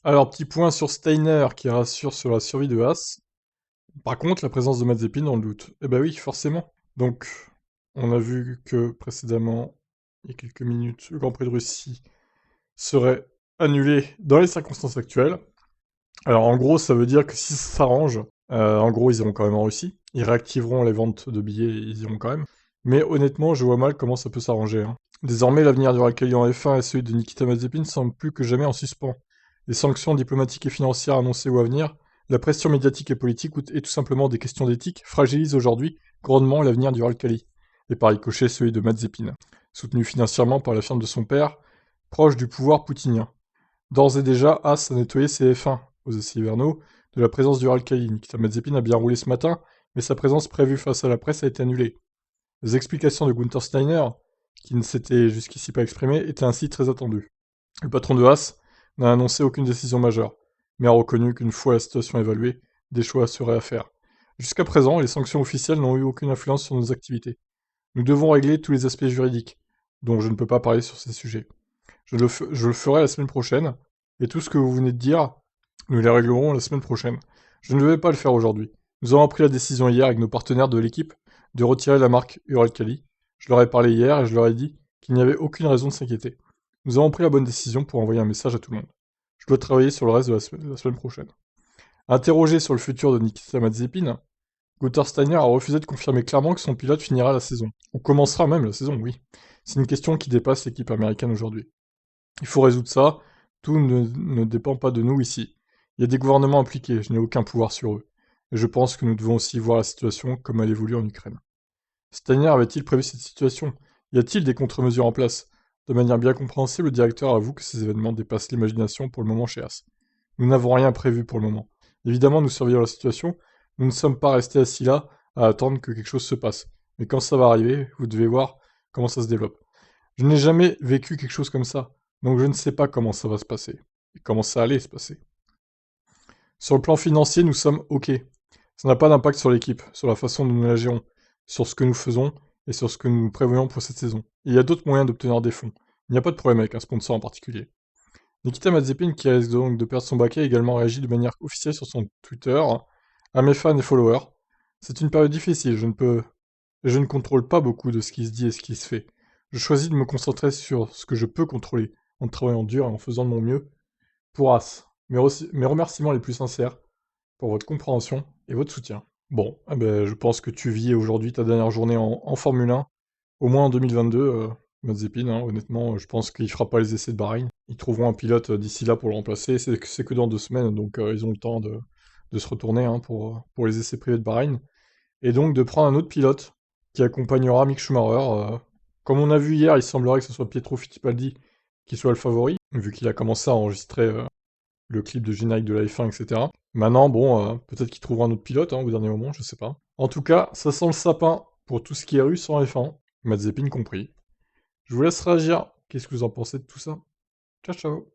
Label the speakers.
Speaker 1: Alors, petit point sur Steiner qui rassure sur la survie de Haas. Par contre, la présence de Mazepin, on le doute. Eh ben oui, forcément. Donc, on a vu que précédemment, il y a quelques minutes, le Grand Prix de Russie serait annulé dans les circonstances actuelles. Alors en gros, ça veut dire que si ça s'arrange, en gros, ils iront quand même en Russie. Ils réactiveront les ventes de billets et ils iront quand même. Mais honnêtement, je vois mal comment ça peut s'arranger, hein. Désormais, l'avenir du rallye en F1 et celui de Nikita Mazepin semblent plus que jamais en suspens. Les sanctions diplomatiques et financières annoncées ou à venir, la pression médiatique et politique et tout simplement des questions d'éthique fragilisent aujourd'hui grandement l'avenir du rallye, et par ricochet celui de Mazepin, soutenu financièrement par la firme de son père, proche du pouvoir poutinien. D'ores et déjà, Haas a nettoyé ses F1 aux essais hivernaux de la présence du Ralkali. Nikita Mazepin a bien roulé ce matin, mais sa présence prévue face à la presse a été annulée. Les explications de Gunther Steiner, qui ne s'était jusqu'ici pas exprimé, étaient ainsi très attendues. Le patron de Haas n'a annoncé aucune décision majeure, mais a reconnu qu'une fois la situation évaluée, des choix seraient à faire. Jusqu'à présent, les sanctions officielles n'ont eu aucune influence sur nos activités. Nous devons régler tous les aspects juridiques, dont je ne peux pas parler sur ces sujets. Je le ferai la semaine prochaine, et tout ce que vous venez de dire, nous les réglerons la semaine prochaine. Je ne vais pas le faire aujourd'hui. Nous avons pris la décision hier avec nos partenaires de l'équipe de retirer la marque Uralkali. Je leur ai parlé hier et je leur ai dit qu'il n'y avait aucune raison de s'inquiéter. Nous avons pris la bonne décision pour envoyer un message à tout le monde. Je dois travailler sur le reste de la semaine prochaine. Interrogé sur le futur de Nikita Mazepin, Gunther Steiner a refusé de confirmer clairement que son pilote finira la saison. On commencera même la saison, oui. C'est une question qui dépasse l'équipe américaine aujourd'hui. Il faut résoudre ça, tout ne dépend pas de nous ici. Il y a des gouvernements impliqués, je n'ai aucun pouvoir sur eux. Et je pense que nous devons aussi voir la situation comme elle évolue en Ukraine. Steiner avait-il prévu cette situation? Y a-t-il des contre-mesures en place? De manière bien compréhensible, le directeur avoue que ces événements dépassent l'imagination pour le moment chez As. Nous n'avons rien prévu pour le moment. Évidemment, nous surveillons la situation, nous ne sommes pas restés assis là à attendre que quelque chose se passe. Mais quand ça va arriver, vous devez voir comment ça se développe. Je n'ai jamais vécu quelque chose comme ça, donc je ne sais pas comment ça va se passer, et comment ça allait se passer. Sur le plan financier, nous sommes OK. Ça n'a pas d'impact sur l'équipe, sur la façon dont nous la gérons, sur ce que nous faisons et sur ce que nous prévoyons pour cette saison. Et il y a d'autres moyens d'obtenir des fonds. Il n'y a pas de problème avec un sponsor en particulier. Nikita Mazepin, qui risque donc de perdre son baquet, a également réagi de manière officielle sur son Twitter à mes fans et followers. C'est une période difficile, je ne contrôle pas beaucoup de ce qui se dit et ce qui se fait. Je choisis de me concentrer sur ce que je peux contrôler, en travaillant dur et en faisant de mon mieux pour As. Mes remerciements les plus sincères pour votre compréhension et votre soutien. Bon, eh ben, je pense que tu vis aujourd'hui ta dernière journée en Formule 1, au moins en 2022, Mazepin, hein, honnêtement, je pense qu'il fera pas les essais de Bahreïn. Ils trouveront un pilote d'ici là pour le remplacer, c'est que dans 2 semaines, donc ils ont le temps de se retourner hein, pour les essais privés de Bahreïn. Et donc de prendre un autre pilote qui accompagnera Mick Schumacher. Comme on a vu hier, il semblerait que ce soit Pietro Fittipaldi qui soit le favori, vu qu'il a commencé à enregistrer le clip de générique de la F1, etc. Maintenant, bon, peut-être qu'il trouvera un autre pilote hein, au dernier moment, je sais pas. En tout cas, ça sent le sapin pour tout ce qui est russe en F1, Mazepin compris. Je vous laisse réagir. Qu'est-ce que vous en pensez de tout ça? Ciao, ciao.